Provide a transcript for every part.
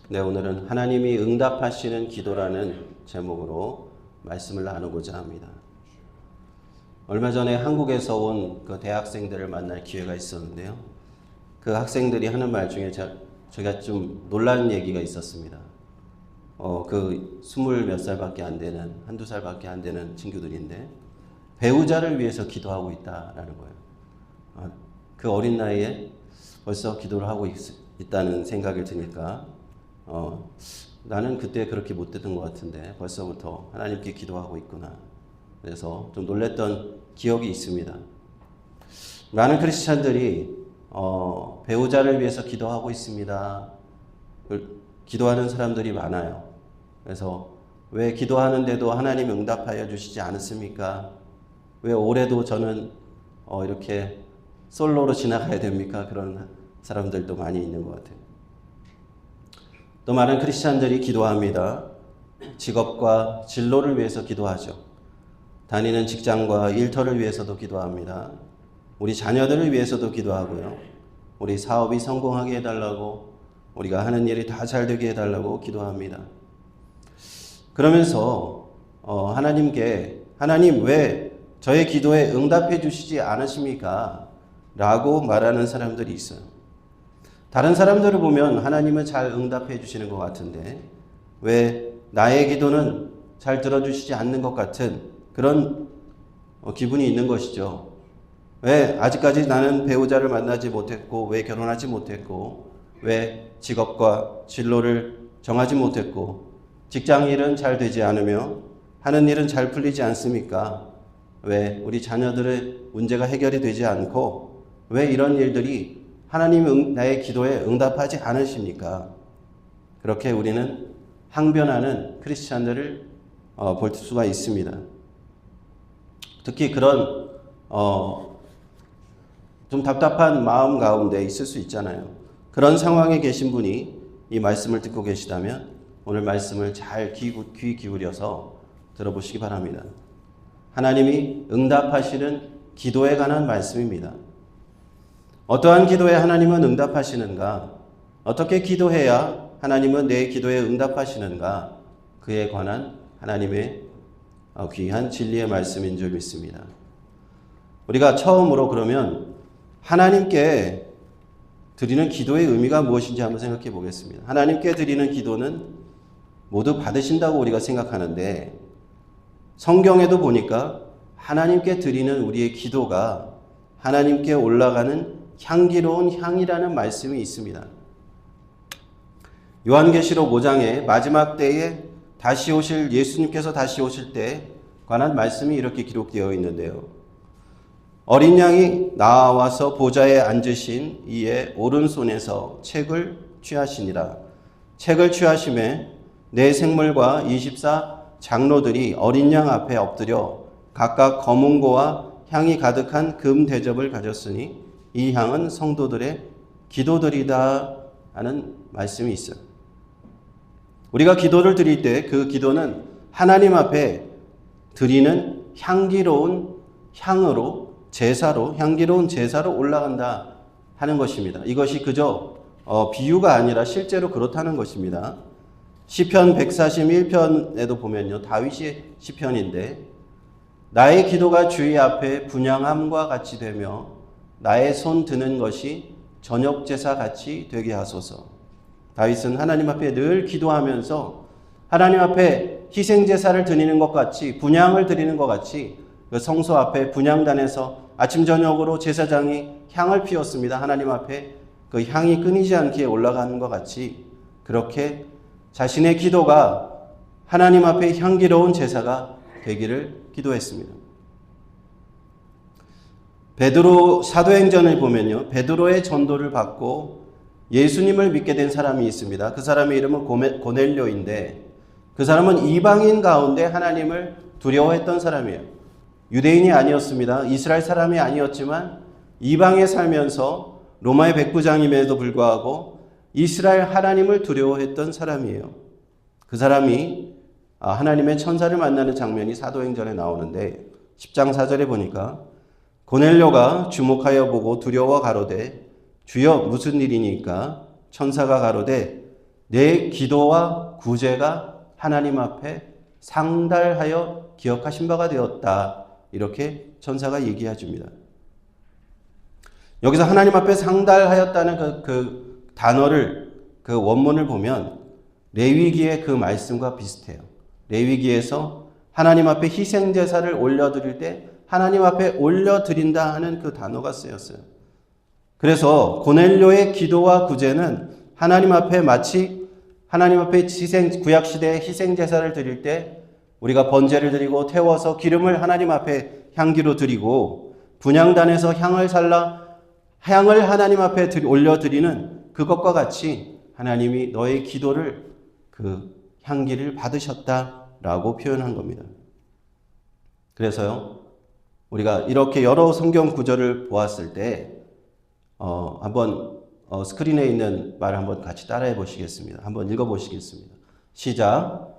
네, 오늘은 하나님이 응답하시는 기도라는 제목으로 말씀을 나누고자 합니다. 얼마 전에 한국에서 온 그 대학생들을 만날 기회가 있었는데요. 그 학생들이 하는 말 중에 제가 좀 놀라는 얘기가 있었습니다. 그 20몇 살밖에 안 되는, 한두 살밖에 안 되는 친구들인데 배우자를 위해서 기도하고 있다라는 거예요. 그 어린 나이에 벌써 기도를 하고 있다는 생각이 드니까 나는 그때 그렇게 못 됐던 것 같은데 벌써부터 하나님께 기도하고 있구나. 그래서 좀 놀랬던 기억이 있습니다. 많은 크리스찬들이 배우자를 위해서 기도하고 있습니다. 기도하는 사람들이 많아요. 그래서 왜 기도하는데도 하나님 응답하여 주시지 않았습니까? 왜 올해도 저는 이렇게 솔로로 지나가야 됩니까? 그런 사람들도 많이 있는 것 같아요. 또 많은 크리스찬들이 기도합니다. 직업과 진로를 위해서 기도하죠. 다니는 직장과 일터를 위해서도 기도합니다. 우리 자녀들을 위해서도 기도하고요. 우리 사업이 성공하게 해달라고, 우리가 하는 일이 다 잘 되게 해달라고 기도합니다. 그러면서 하나님께 하나님 왜 저의 기도에 응답해 주시지 않으십니까? 라고 말하는 사람들이 있어요. 다른 사람들을 보면 하나님은 잘 응답해 주시는 것 같은데 왜 나의 기도는 잘 들어주시지 않는 것 같은 그런 기분이 있는 것이죠. 왜 아직까지 나는 배우자를 만나지 못했고, 왜 결혼하지 못했고, 왜 직업과 진로를 정하지 못했고, 직장 일은 잘 되지 않으며 하는 일은 잘 풀리지 않습니까? 왜 우리 자녀들의 문제가 해결이 되지 않고 왜 이런 일들이 하나님 나의 기도에 응답하지 않으십니까? 그렇게 우리는 항변하는 크리스찬들을 볼 수가 있습니다. 특히 그런 좀 답답한 마음 가운데 있을 수 있잖아요. 그런 상황에 계신 분이 이 말씀을 듣고 계시다면 오늘 말씀을 잘 귀 기울여서 들어보시기 바랍니다. 하나님이 응답하시는 기도에 관한 말씀입니다. 어떠한 기도에 하나님은 응답하시는가? 어떻게 기도해야 하나님은 내 기도에 응답하시는가? 그에 관한 하나님의 귀한 진리의 말씀인 줄 믿습니다. 우리가 처음으로 그러면 하나님께 드리는 기도의 의미가 무엇인지 한번 생각해 보겠습니다. 하나님께 드리는 기도는 모두 받으신다고 우리가 생각하는데 성경에도 보니까 하나님께 드리는 우리의 기도가 하나님께 올라가는 향기로운 향이라는 말씀이 있습니다. 요한계시록 5장에 마지막 때에 예수님께서 다시 오실 때에 관한 말씀이 이렇게 기록되어 있는데요. 어린 양이 나와서 보좌에 앉으신 이의 오른손에서 책을 취하시니라. 책을 취하심에 네 생물과 24 장로들이 어린 양 앞에 엎드려 각각 검은고와 향이 가득한 금 대접을 가졌으니 이 향은 성도들의 기도들이다 하는 말씀이 있어요. 우리가 기도를 드릴 때 그 기도는 하나님 앞에 드리는 향기로운 향으로 향기로운 제사로 올라간다 하는 것입니다. 이것이 그저 비유가 아니라 실제로 그렇다는 것입니다. 시편 141편에도 보면요. 다윗의 시편인데 나의 기도가 주의 앞에 분향함과 같이 되며 나의 손 드는 것이 저녁 제사 같이 되게 하소서. 다윗은 하나님 앞에 늘 기도하면서 하나님 앞에 희생 제사를 드리는 것 같이 분향을 드리는 것 같이 그 성소 앞에 분향단에서 아침 저녁으로 제사장이 향을 피웠습니다. 하나님 앞에 그 향이 끊이지 않게 올라가는 것 같이 그렇게 자신의 기도가 하나님 앞에 향기로운 제사가 되기를 기도했습니다. 베드로 사도행전을 보면요. 베드로의 전도를 받고 예수님을 믿게 된 사람이 있습니다. 그 사람의 이름은 고넬료인데 그 사람은 이방인 가운데 하나님을 두려워했던 사람이에요. 유대인이 아니었습니다. 이스라엘 사람이 아니었지만 이방에 살면서 로마의 백부장임에도 불구하고 이스라엘 하나님을 두려워했던 사람이에요. 그 사람이 하나님의 천사를 만나는 장면이 사도행전에 나오는데 10장 4절에 보니까 고넬료가 주목하여 보고 두려워 가로되 주여 무슨 일이니까? 천사가 가로되 내 기도와 구제가 하나님 앞에 상달하여 기억하신 바가 되었다. 이렇게 천사가 얘기해 줍니다. 여기서 하나님 앞에 상달하였다는 그 단어를, 그 원문을 보면 레위기의 그 말씀과 비슷해요. 레위기에서 하나님 앞에 희생제사를 올려드릴 때 하나님 앞에 올려드린다 하는 그 단어가 쓰였어요. 그래서 고넬료의 기도와 구제는 하나님 앞에 마치 하나님 앞에 구약시대에 희생제사를 드릴 때 우리가 번제를 드리고 태워서 기름을 하나님 앞에 향기로 드리고 분향단에서 향을 하나님 앞에 올려드리는 그것과 같이 하나님이 너의 기도를 그 향기를 받으셨다라고 표현한 겁니다. 그래서요, 우리가 이렇게 여러 성경 구절을 보았을 때 한번 스크린에 있는 말 한번 같이 따라해 보시겠습니다. 한번 읽어 보시겠습니다. 시작.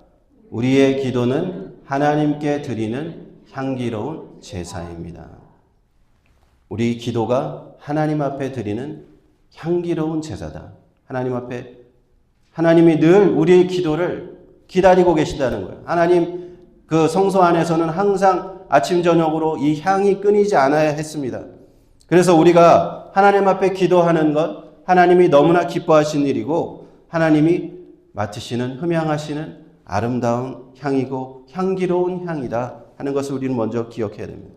우리의 기도는 하나님께 드리는 향기로운 제사입니다. 우리 기도가 하나님 앞에 드리는 향기로운 제사다. 하나님이 늘 우리의 기도를 기다리고 계시다는 거예요. 하나님 그 성소 안에서는 항상 아침 저녁으로 이 향이 끊이지 않아야 했습니다. 그래서 우리가 하나님 앞에 기도하는 것, 하나님이 너무나 기뻐하신 일이고 하나님이 맡으시는 흠향하시는 아름다운 향이고 향기로운 향이다 하는 것을 우리는 먼저 기억해야 됩니다.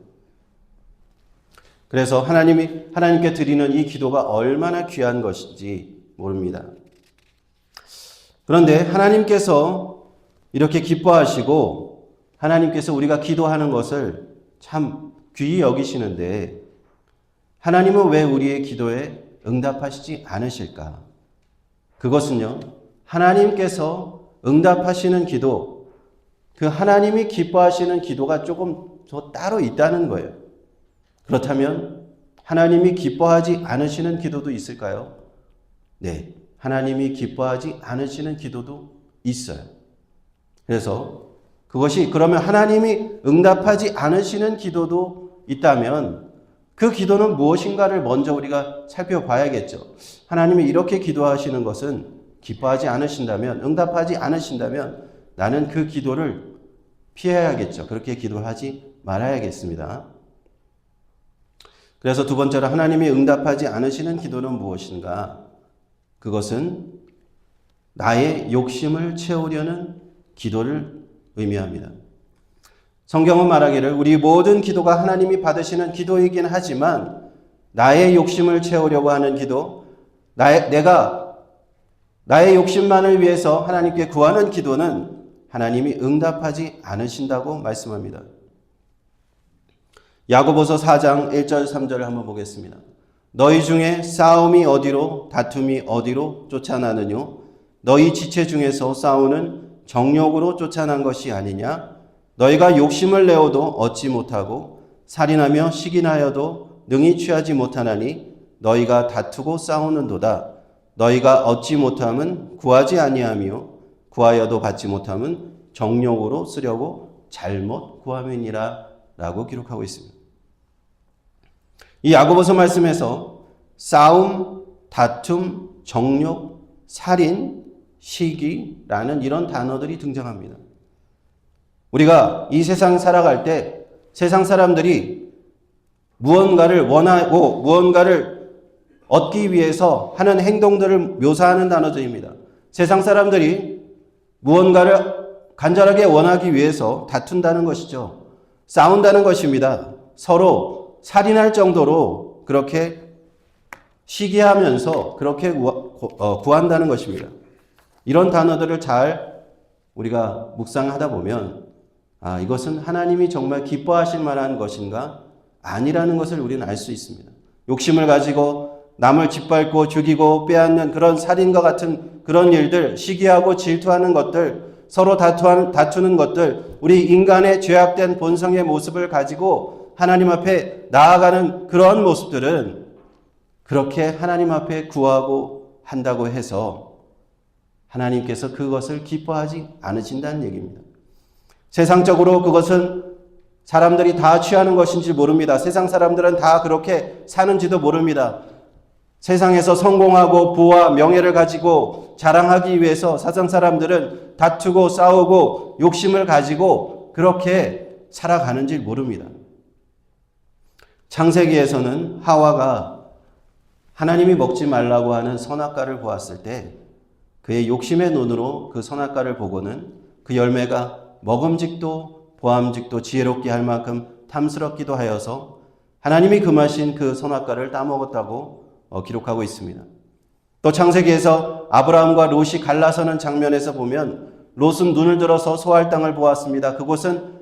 그래서 하나님께 드리는 이 기도가 얼마나 귀한 것인지 모릅니다. 그런데 하나님께서 이렇게 기뻐하시고 하나님께서 우리가 기도하는 것을 참 귀히 여기시는데 하나님은 왜 우리의 기도에 응답하시지 않으실까? 그것은요, 하나님께서 응답하시는 기도, 그 하나님이 기뻐하시는 기도가 조금 더 따로 있다는 거예요. 그렇다면 하나님이 기뻐하지 않으시는 기도도 있을까요? 네, 하나님이 기뻐하지 않으시는 기도도 있어요. 그래서 그러면 하나님이 응답하지 않으시는 기도도 있다면 그 기도는 무엇인가를 먼저 우리가 살펴봐야겠죠. 하나님이 이렇게 기도하시는 것은 기뻐하지 않으신다면, 응답하지 않으신다면 나는 그 기도를 피해야겠죠. 그렇게 기도하지 말아야겠습니다. 그래서 두 번째로 하나님이 응답하지 않으시는 기도는 무엇인가? 그것은 나의 욕심을 채우려는 기도를 의미합니다. 성경은 말하기를 우리 모든 기도가 하나님이 받으시는 기도이긴 하지만 나의 욕심을 채우려고 하는 기도, 내가 나의 욕심만을 위해서 하나님께 구하는 기도는 하나님이 응답하지 않으신다고 말씀합니다. 야고보서 4장 1절 3절을 한번 보겠습니다. 너희 중에 싸움이 어디로 다툼이 어디로 쫓아나느뇨? 너희 지체 중에서 싸우는 정욕으로 쫓아난 것이 아니냐? 너희가 욕심을 내어도 얻지 못하고 살인하며 시기하여도 능히 취하지 못하나니 너희가 다투고 싸우는도다. 너희가 얻지 못함은 구하지 아니하며 구하여도 받지 못함은 정욕으로 쓰려고 잘못 구함이니라 라고 기록하고 있습니다. 이 야고보서 말씀에서 싸움, 다툼, 정욕, 살인, 시기라는 이런 단어들이 등장합니다. 우리가 이 세상 살아갈 때 세상 사람들이 무언가를 원하고 무언가를 얻기 위해서 하는 행동들을 묘사하는 단어들입니다. 세상 사람들이 무언가를 간절하게 원하기 위해서 다툰다는 것이죠. 싸운다는 것입니다. 서로 살인할 정도로 그렇게 시기하면서 그렇게 구한다는 것입니다. 이런 단어들을 잘 우리가 묵상하다 보면 이것은 하나님이 정말 기뻐하실 만한 것인가? 아니라는 것을 우리는 알 수 있습니다. 욕심을 가지고 남을 짓밟고 죽이고 빼앗는 그런 살인과 같은 그런 일들, 시기하고 질투하는 것들, 서로 다투는 것들, 우리 인간의 죄악된 본성의 모습을 가지고 하나님 앞에 나아가는 그런 모습들은 그렇게 하나님 앞에 구하고 한다고 해서 하나님께서 그것을 기뻐하지 않으신다는 얘기입니다. 세상적으로 그것은 사람들이 다 취하는 것인지 모릅니다. 세상 사람들은 다 그렇게 사는지도 모릅니다. 세상에서 성공하고 부와 명예를 가지고 자랑하기 위해서 세상 사람들은 다투고 싸우고 욕심을 가지고 그렇게 살아가는 줄 모릅니다. 창세기에서는 하와가 하나님이 먹지 말라고 하는 선악과를 보았을 때 그의 욕심의 눈으로 그 선악과를 보고는 그 열매가 먹음직도 보암직도 지혜롭게 할 만큼 탐스럽기도 하여서 하나님이 금하신 그 선악과를 따먹었다고 기록하고 있습니다. 또 창세기에서 아브라함과 롯이 갈라서는 장면에서 보면 롯은 눈을 들어서 소할 땅을 보았습니다. 그곳은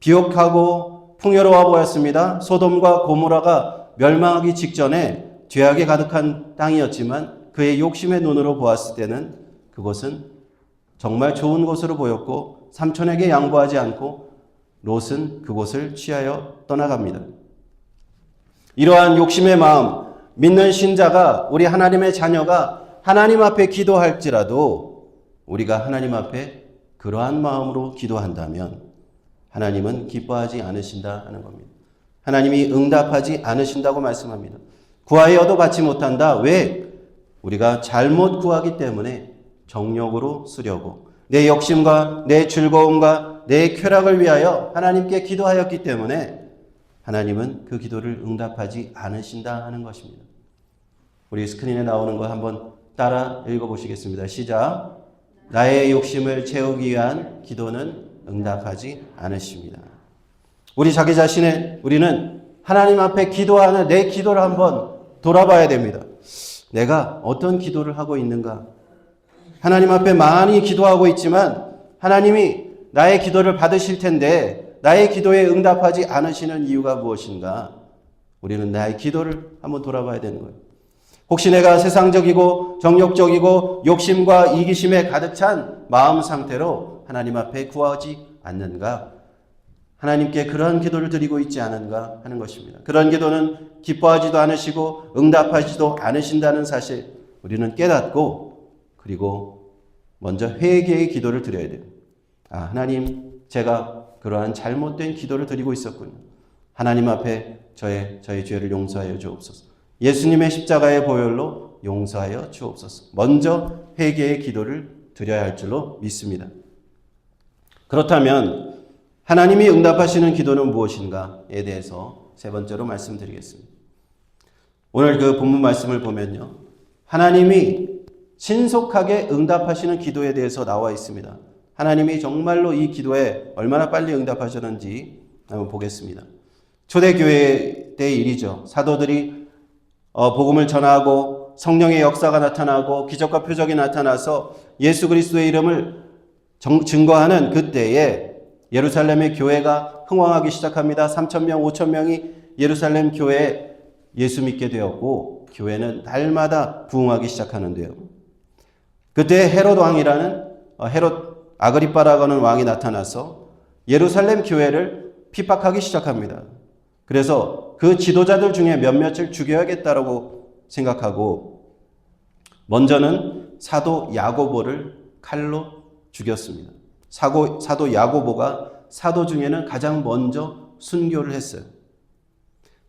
비옥하고 풍요로워 보였습니다. 소돔과 고모라가 멸망하기 직전에 죄악에 가득한 땅이었지만 그의 욕심의 눈으로 보았을 때는 그곳은 정말 좋은 곳으로 보였고 삼촌에게 양보하지 않고 롯은 그곳을 취하여 떠나갑니다. 이러한 욕심의 마음, 믿는 신자가 우리 하나님의 자녀가 하나님 앞에 기도할지라도 우리가 하나님 앞에 그러한 마음으로 기도한다면 하나님은 기뻐하지 않으신다 하는 겁니다. 하나님이 응답하지 않으신다고 말씀합니다. 구하여도 받지 못한다. 왜? 우리가 잘못 구하기 때문에 정욕으로 쓰려고 내 욕심과 내 즐거움과 내 쾌락을 위하여 하나님께 기도하였기 때문에 하나님은 그 기도를 응답하지 않으신다 하는 것입니다. 우리 스크린에 나오는 거 한번 따라 읽어보시겠습니다. 시작. 나의 욕심을 채우기 위한 기도는 응답하지 않으십니다. 우리 자기 자신의 우리는 하나님 앞에 기도하는 내 기도를 한번 돌아봐야 됩니다. 내가 어떤 기도를 하고 있는가? 하나님 앞에 많이 기도하고 있지만 하나님이 나의 기도를 받으실 텐데 나의 기도에 응답하지 않으시는 이유가 무엇인가? 우리는 나의 기도를 한번 돌아봐야 되는 거예요. 혹시 내가 세상적이고 정욕적이고 욕심과 이기심에 가득 찬 마음 상태로 하나님 앞에 구하지 않는가? 하나님께 그러한 기도를 드리고 있지 않은가 하는 것입니다. 그런 기도는 기뻐하지도 않으시고 응답하지도 않으신다는 사실 우리는 깨닫고 그리고 먼저 회개의 기도를 드려야 돼요. 하나님, 제가 그러한 잘못된 기도를 드리고 있었군요. 하나님 앞에 저의 죄를 용서하여 주옵소서. 예수님의 십자가의 보혈로 용서하여 주옵소서. 먼저 회개의 기도를 드려야 할 줄로 믿습니다. 그렇다면 하나님이 응답하시는 기도는 무엇인가에 대해서 세 번째로 말씀드리겠습니다. 오늘 그 본문 말씀을 보면요. 하나님이 신속하게 응답하시는 기도에 대해서 나와 있습니다. 하나님이 정말로 이 기도에 얼마나 빨리 응답하셨는지 한번 보겠습니다. 초대교회 때의 일이죠. 사도들이 복음을 전하고 성령의 역사가 나타나고 기적과 표적이 나타나서 예수 그리스도의 이름을 증거하는 그때에 예루살렘의 교회가 흥왕하기 시작합니다. 3,000명, 5,000명이 예루살렘 교회에 예수 믿게 되었고 교회는 날마다 부흥하기 시작하는데요. 그때 헤롯 왕이라는 헤롯 아그리빠라고 하는 왕이 나타나서 예루살렘 교회를 핍박하기 시작합니다. 그래서 그 지도자들 중에 몇몇을 죽여야겠다라고 생각하고 먼저는 사도 야고보를 칼로 죽였습니다. 사도 야고보가 사도 중에는 가장 먼저 순교를 했어요.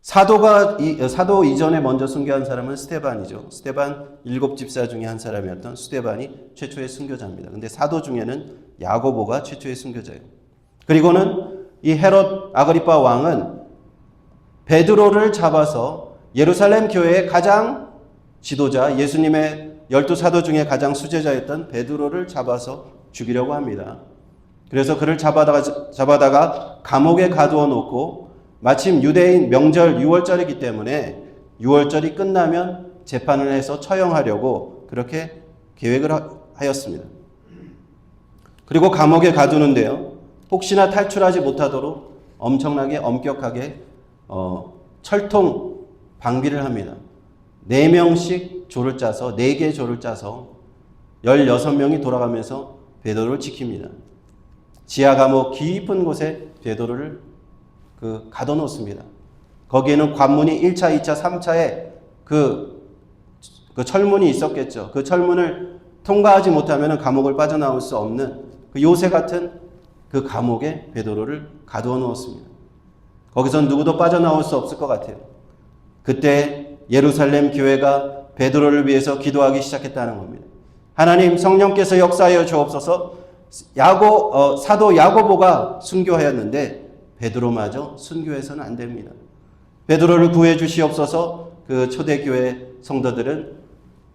사도 이전에 먼저 순교한 사람은 스데반이죠. 스데반 7집사 중에 한 사람이었던 스데반이 최초의 순교자입니다. 근데 사도 중에는 야고보가 최초의 순교자예요. 그리고는 이 헤롯 아그리빠 왕은 베드로를 잡아서 예루살렘 교회의 가장 지도자, 예수님의 12사도 중에 가장 수제자였던 베드로를 잡아서 죽이려고 합니다. 그래서 그를 잡아다가 감옥에 가두어 놓고 마침 유대인 명절 6월절이기 때문에 6월절이 끝나면 재판을 해서 처형하려고 그렇게 계획을 하였습니다. 그리고 감옥에 가두는데요. 혹시나 탈출하지 못하도록 엄청나게 엄격하게 철통 방비를 합니다. 4명씩 조를 짜서 4개의 조를 짜서 16명이 돌아가면서 베드로를 지킵니다. 지하 감옥 깊은 곳에 베드로를 가둬놓습니다. 거기에는 관문이 1차, 2차, 3차에 그 철문이 있었겠죠. 그 철문을 통과하지 못하면 감옥을 빠져나올 수 없는 그 요새 같은 그 감옥에 베드로를 가두어 놓았습니다. 거기선 누구도 빠져나올 수 없을 것 같아요. 그때 예루살렘 교회가 베드로를 위해서 기도하기 시작했다는 겁니다. 하나님 성령께서 역사하여 주옵소서. 사도 야고보가 순교하였는데 베드로마저 순교해서는 안 됩니다. 베드로를 구해 주시옵소서. 그 초대교회 성도들은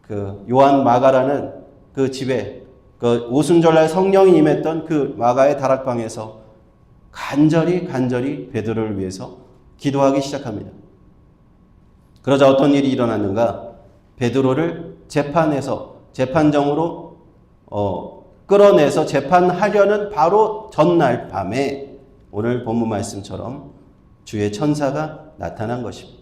그 요한 마가라는 그 집에 그 오순절날 성령이 임했던 그 마가의 다락방에서 간절히 베드로를 위해서 기도하기 시작합니다. 그러자 어떤 일이 일어났는가? 베드로를 재판정으로 끌어내서 재판하려는 바로 전날 밤에 오늘 본문 말씀처럼 주의 천사가 나타난 것입니다.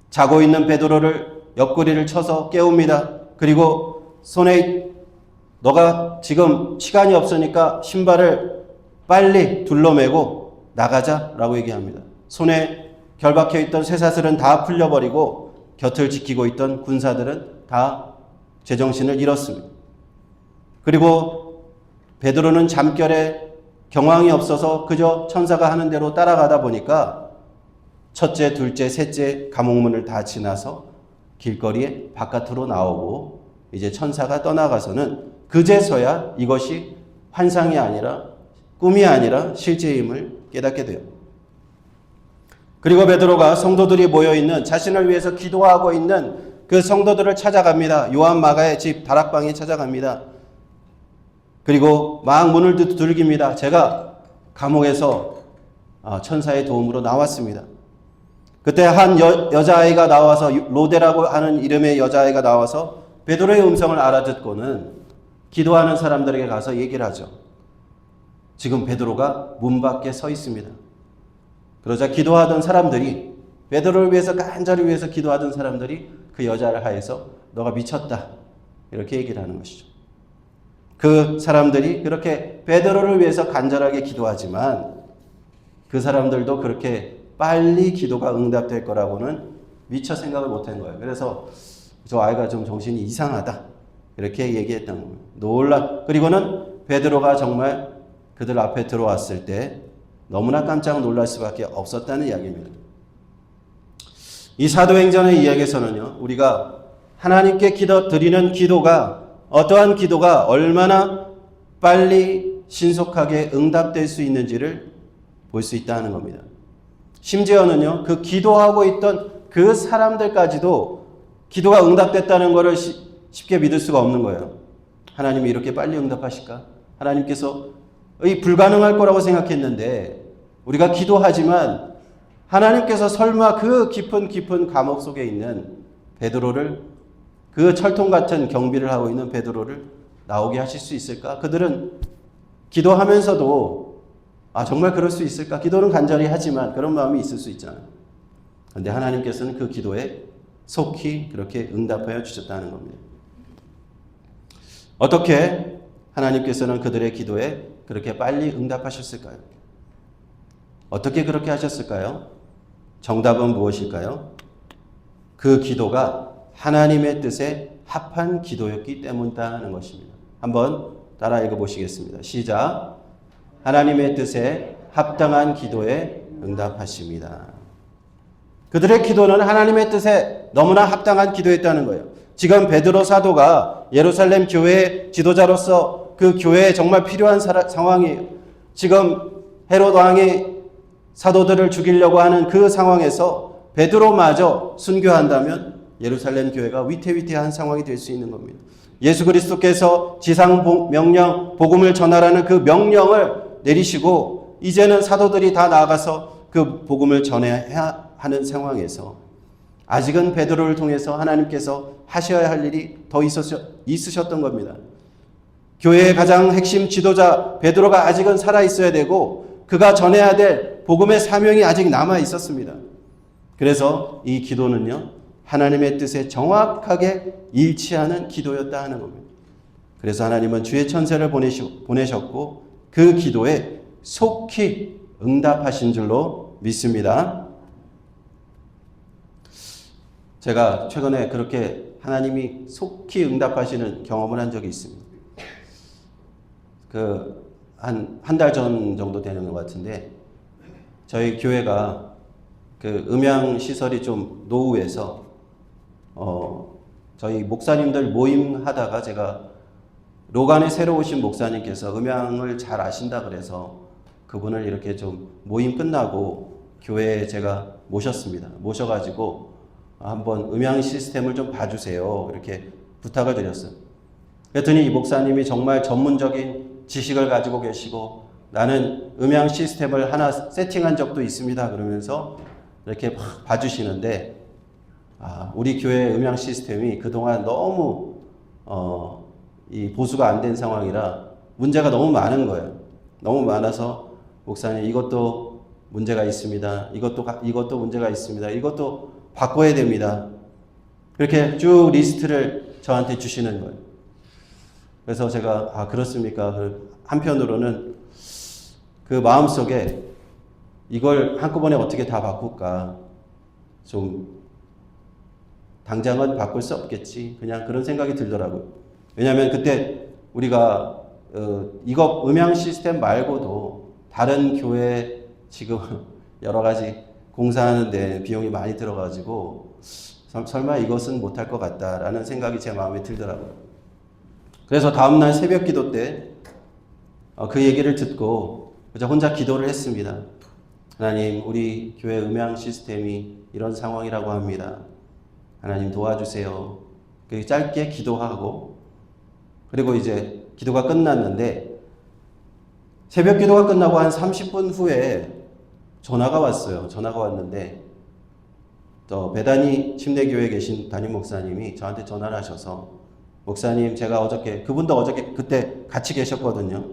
자고 있는 베드로를 옆구리를 쳐서 깨웁니다. 그리고 손에 너가 지금 시간이 없으니까 신발을 빨리 둘러매고 나가자라고 얘기합니다. 손에 결박해 있던 쇠사슬은 다 풀려버리고 곁을 지키고 있던 군사들은 다 제정신을 잃었습니다. 그리고 베드로는 잠결에 경황이 없어서 그저 천사가 하는 대로 따라가다 보니까 첫째, 둘째, 셋째 감옥문을 다 지나서 길거리에 바깥으로 나오고 이제 천사가 떠나가서는 그제서야 이것이 환상이 아니라 꿈이 아니라 실제임을 깨닫게 돼요. 그리고 베드로가 성도들이 모여있는 자신을 위해서 기도하고 있는 그 성도들을 찾아갑니다. 요한 마가의 집 다락방에 찾아갑니다. 그리고 막 문을 두들깁니다. 제가 감옥에서 천사의 도움으로 나왔습니다. 그때 한 여자아이가 나와서 로데라고 하는 이름의 여자아이가 나와서 베드로의 음성을 알아듣고는 기도하는 사람들에게 가서 얘기를 하죠. 지금 베드로가 문 밖에 서 있습니다. 그러자 기도하던 사람들이 베드로를 위해서 간절히 위해서 기도하던 사람들이 그 여자를 하여서 너가 미쳤다 이렇게 얘기를 하는 것이죠. 그 사람들이 그렇게 베드로를 위해서 간절하게 기도하지만 그 사람들도 그렇게 빨리 기도가 응답될 거라고는 미처 생각을 못한 거예요. 그래서 저 아이가 좀 정신이 이상하다 이렇게 얘기했던 겁니다. 그리고는 베드로가 정말 그들 앞에 들어왔을 때 너무나 깜짝 놀랄 수밖에 없었다는 이야기입니다. 이 사도행전의 이야기에서는요, 우리가 하나님께 드리는 기도가 어떠한 기도가 얼마나 빨리 신속하게 응답될 수 있는지를 볼 수 있다는 겁니다. 심지어는요, 그 기도하고 있던 그 사람들까지도 기도가 응답됐다는 것을 쉽게 믿을 수가 없는 거예요. 하나님이 이렇게 빨리 응답하실까? 하나님께서 불가능할 거라고 생각했는데 우리가 기도하지만 하나님께서 설마 그 깊은 감옥 속에 있는 베드로를 그 철통 같은 경비를 하고 있는 베드로를 나오게 하실 수 있을까? 그들은 기도하면서도 정말 그럴 수 있을까? 기도는 간절히 하지만 그런 마음이 있을 수 있잖아요. 그런데 하나님께서는 그 기도에 속히 그렇게 응답하여 주셨다는 겁니다. 어떻게 하나님께서는 그들의 기도에 그렇게 빨리 응답하셨을까요? 어떻게 그렇게 하셨을까요? 정답은 무엇일까요? 그 기도가 하나님의 뜻에 합한 기도였기 때문이라는 것입니다. 한번 따라 읽어보시겠습니다. 시작. 하나님의 뜻에 합당한 기도에 응답하십니다. 그들의 기도는 하나님의 뜻에 너무나 합당한 기도였다는 거예요. 지금 베드로 사도가 예루살렘 교회의 지도자로서 그 교회에 정말 필요한 상황이에요. 지금 헤롯 왕이 사도들을 죽이려고 하는 그 상황에서 베드로마저 순교한다면 예루살렘 교회가 위태위태한 상황이 될 수 있는 겁니다. 예수 그리스도께서 지상 명령, 복음을 전하라는 그 명령을 내리시고 이제는 사도들이 다 나아가서 그 복음을 전해야 하는 상황에서 아직은 베드로를 통해서 하나님께서 하셔야 할 일이 더 있으셨던 겁니다. 교회의 가장 핵심 지도자 베드로가 아직은 살아있어야 되고 그가 전해야 될 복음의 사명이 아직 남아 있었습니다. 그래서 이 기도는요, 하나님의 뜻에 정확하게 일치하는 기도였다 하는 겁니다. 그래서 하나님은 주의 천사를 보내셨고 그 기도에 속히 응답하신 줄로 믿습니다. 제가 최근에 그렇게 하나님이 속히 응답하시는 경험을 한 적이 있습니다. 한 달 전 정도 되는 것 같은데 저희 교회가 그 음향 시설이 좀 노후해서 저희 목사님들 모임 하다가 제가 로간에 새로 오신 목사님께서 음향을 잘 아신다 그래서 그분을 이렇게 좀 모임 끝나고 교회에 제가 모셨습니다. 모셔가지고 한번 음향 시스템을 좀 봐주세요. 이렇게 부탁을 드렸어요. 그랬더니 이 목사님이 정말 전문적인 지식을 가지고 계시고 나는 음향 시스템을 하나 세팅한 적도 있습니다. 그러면서 이렇게 막 봐주시는데 우리 교회 음향 시스템이 그동안 너무 이 보수가 안 된 상황이라 문제가 너무 많은 거예요. 너무 많아서 목사님 이것도 문제가 있습니다. 이것도 문제가 있습니다. 이것도 바꿔야 됩니다. 그렇게 쭉 리스트를 저한테 주시는 거예요. 그래서 제가 그렇습니까? 한편으로는 그 마음속에 이걸 한꺼번에 어떻게 다 바꿀까? 좀 당장은 바꿀 수 없겠지. 그냥 그런 생각이 들더라고요. 왜냐하면 그때 우리가 이거 음향 시스템 말고도 다른 교회 지금 여러 가지 공사하는데 비용이 많이 들어가지고 설마 이것은 못할 것 같다라는 생각이 제 마음에 들더라고요. 그래서 다음날 새벽 기도 때 그 얘기를 듣고 혼자 기도를 했습니다. 하나님, 우리 교회 음향 시스템이 이런 상황이라고 합니다. 하나님 도와주세요. 그렇게 짧게 기도하고 그리고 이제 기도가 끝났는데 새벽 기도가 끝나고 한 30분 후에 전화가 왔어요. 전화가 왔는데 배단위 침례교회에 계신 담임 목사님이 저한테 전화를 하셔서 목사님 제가 그분도 어저께 그때 같이 계셨거든요.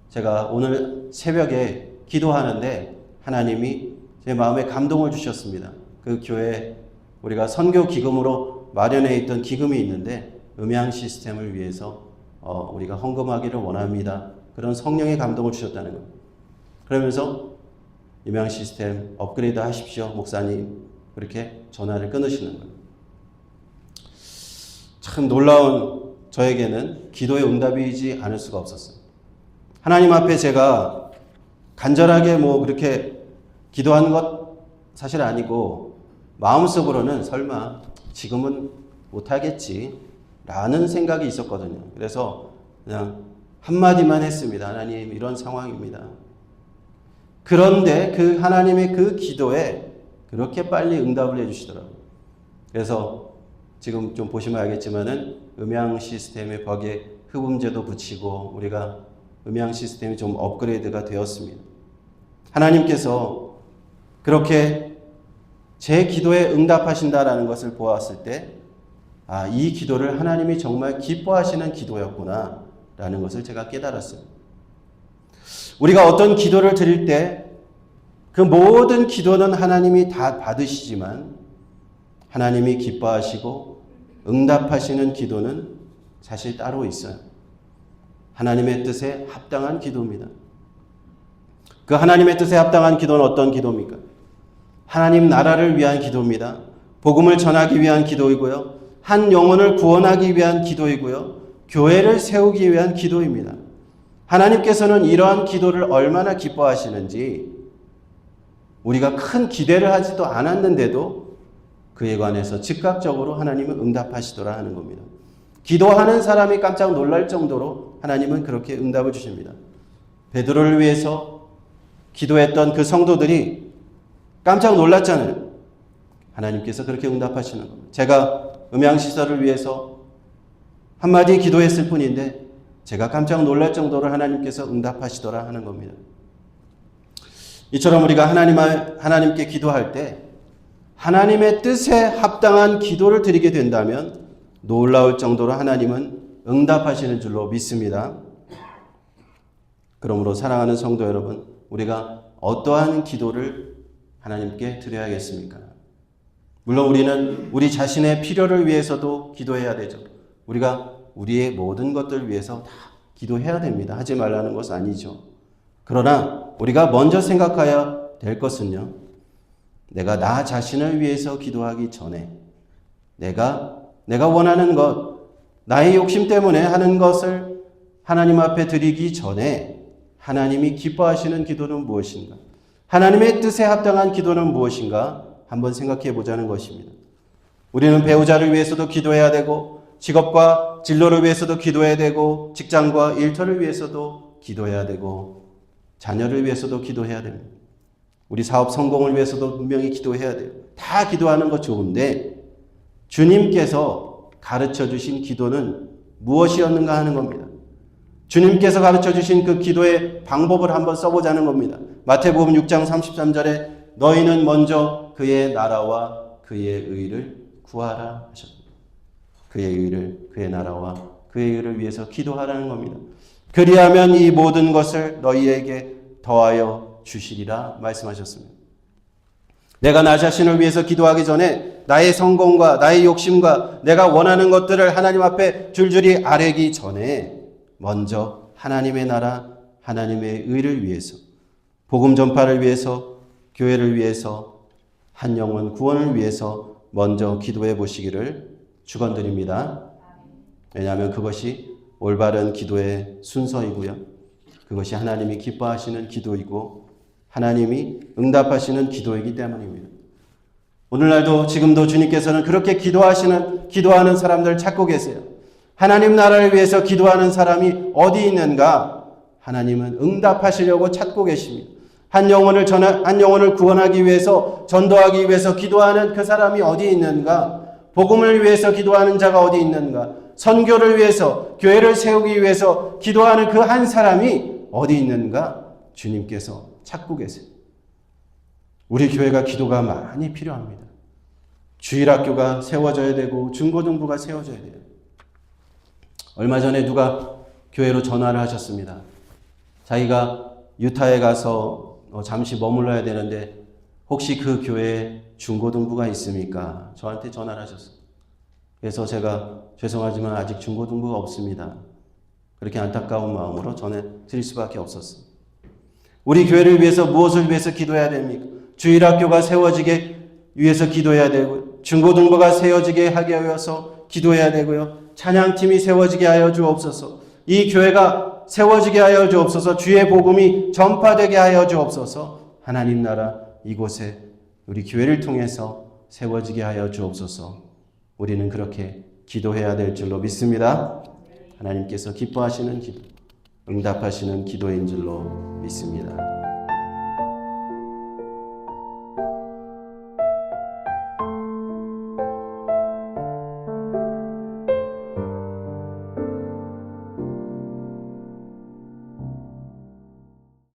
제가 오늘 새벽에 기도하는데 하나님이 제 마음에 감동을 주셨습니다. 그 교회 우리가 선교 기금으로 마련해 있던 기금이 있는데 음향 시스템을 위해서 우리가 헌금하기를 원합니다. 그런 성령의 감동을 주셨다는 거예요. 그러면서 음향 시스템 업그레이드 하십시오, 목사님. 그렇게 전화를 끊으시는 거예요. 참 놀라운 저에게는 기도의 응답이지 않을 수가 없었어요. 하나님 앞에 제가 간절하게 그렇게 기도한 것 사실 아니고 마음속으로는 설마 지금은 못하겠지 라는 생각이 있었거든요. 그래서 그냥 한마디만 했습니다. 하나님 이런 상황입니다. 그런데 그 하나님의 그 기도에 그렇게 빨리 응답을 해주시더라고요. 그래서 지금 좀 보시면 알겠지만은 음향 시스템에 거기에 흡음재도 붙이고 우리가 음향 시스템이 좀 업그레이드가 되었습니다. 하나님께서 그렇게 제 기도에 응답하신다라는 것을 보았을 때 이 기도를 하나님이 정말 기뻐하시는 기도였구나 라는 것을 제가 깨달았어요. 우리가 어떤 기도를 드릴 때 그 모든 기도는 하나님이 다 받으시지만 하나님이 기뻐하시고 응답하시는 기도는 사실 따로 있어요. 하나님의 뜻에 합당한 기도입니다. 그 하나님의 뜻에 합당한 기도는 어떤 기도입니까? 하나님 나라를 위한 기도입니다. 복음을 전하기 위한 기도이고요. 한 영혼을 구원하기 위한 기도이고요. 교회를 세우기 위한 기도입니다. 하나님께서는 이러한 기도를 얼마나 기뻐하시는지 우리가 큰 기대를 하지도 않았는데도 그에 관해서 즉각적으로 하나님은 응답하시더라 하는 겁니다. 기도하는 사람이 깜짝 놀랄 정도로 하나님은 그렇게 응답을 주십니다. 베드로를 위해서 기도했던 그 성도들이 깜짝 놀랐잖아요. 하나님께서 그렇게 응답하시는 겁니다. 제가 음향시설을 위해서 한마디 기도했을 뿐인데 제가 깜짝 놀랄 정도로 하나님께서 응답하시더라 하는 겁니다. 이처럼 우리가 하나님께 기도할 때 하나님의 뜻에 합당한 기도를 드리게 된다면 놀라울 정도로 하나님은 응답하시는 줄로 믿습니다. 그러므로 사랑하는 성도 여러분, 우리가 어떠한 기도를 하나님께 드려야겠습니까? 물론 우리는 우리 자신의 필요를 위해서도 기도해야 되죠. 우리가 우리의 모든 것들을 위해서 다 기도해야 됩니다. 하지 말라는 것은 아니죠. 그러나 우리가 먼저 생각해야 될 것은요. 내가 나 자신을 위해서 기도하기 전에 내가 원하는 것, 나의 욕심 때문에 하는 것을 하나님 앞에 드리기 전에 하나님이 기뻐하시는 기도는 무엇인가? 하나님의 뜻에 합당한 기도는 무엇인가? 한번 생각해 보자는 것입니다. 우리는 배우자를 위해서도 기도해야 되고 직업과 진로를 위해서도 기도해야 되고 직장과 일터를 위해서도 기도해야 되고 자녀를 위해서도 기도해야 됩니다. 우리 사업 성공을 위해서도 분명히 기도해야 돼요. 다 기도하는 거 좋은데 주님께서 가르쳐 주신 기도는 무엇이었는가 하는 겁니다. 주님께서 가르쳐 주신 그 기도의 방법을 한번 써보자는 겁니다. 마태복음 6장 33절에 너희는 먼저 그의 나라와 그의 의를 구하라 하셨습니다. 그의 의를, 그의 나라와 그의 의를 위해서 기도하라는 겁니다. 그리하면 이 모든 것을 너희에게 더하여 주시리라 말씀하셨습니다. 내가 나 자신을 위해서 기도하기 전에 나의 성공과 나의 욕심과 내가 원하는 것들을 하나님 앞에 줄줄이 아뢰기 전에 먼저 하나님의 나라, 하나님의 의를 위해서, 복음 전파를 위해서, 교회를 위해서, 한 영혼 구원을 위해서 먼저 기도해 보시기를 축원드립니다. 왜냐하면 그것이 올바른 기도의 순서이고요. 그것이 하나님이 기뻐하시는 기도이고 하나님이 응답하시는 기도이기 때문입니다. 오늘날도 지금도 주님께서는 그렇게 기도하는 사람들 찾고 계세요. 하나님 나라를 위해서 기도하는 사람이 어디 있는가? 하나님은 응답하시려고 찾고 계십니다. 한 영혼을 구원하기 위해서, 전도하기 위해서 기도하는 그 사람이 어디 있는가? 복음을 위해서 기도하는 자가 어디 있는가? 선교를 위해서, 교회를 세우기 위해서 기도하는 그 한 사람이 어디 있는가? 주님께서 찾고 계세요. 우리 교회가 기도가 많이 필요합니다. 주일학교가 세워져야 되고 중고등부가 세워져야 돼요. 얼마 전에 누가 교회로 전화를 하셨습니다. 자기가 유타에 가서 잠시 머물러야 되는데 혹시 그 교회에 중고등부가 있습니까? 저한테 전화를 하셨어요. 그래서 제가 죄송하지만 아직 중고등부가 없습니다. 그렇게 안타까운 마음으로 전해 드릴 수밖에 없었어요. 우리 교회를 위해서 무엇을 위해서 기도해야 됩니까? 주일학교가 세워지게 위해서 기도해야 되고요. 중고등부가 세워지게 하기 위해서 기도해야 되고요. 찬양팀이 세워지게 하여 주옵소서. 이 교회가 세워지게 하여 주옵소서. 주의 복음이 전파되게 하여 주옵소서. 하나님 나라 이곳에 우리 교회를 통해서 세워지게 하여 주옵소서. 우리는 그렇게 기도해야 될 줄로 믿습니다. 하나님께서 기뻐하시는 기도, 응답하시는 기도인 줄로 믿습니다.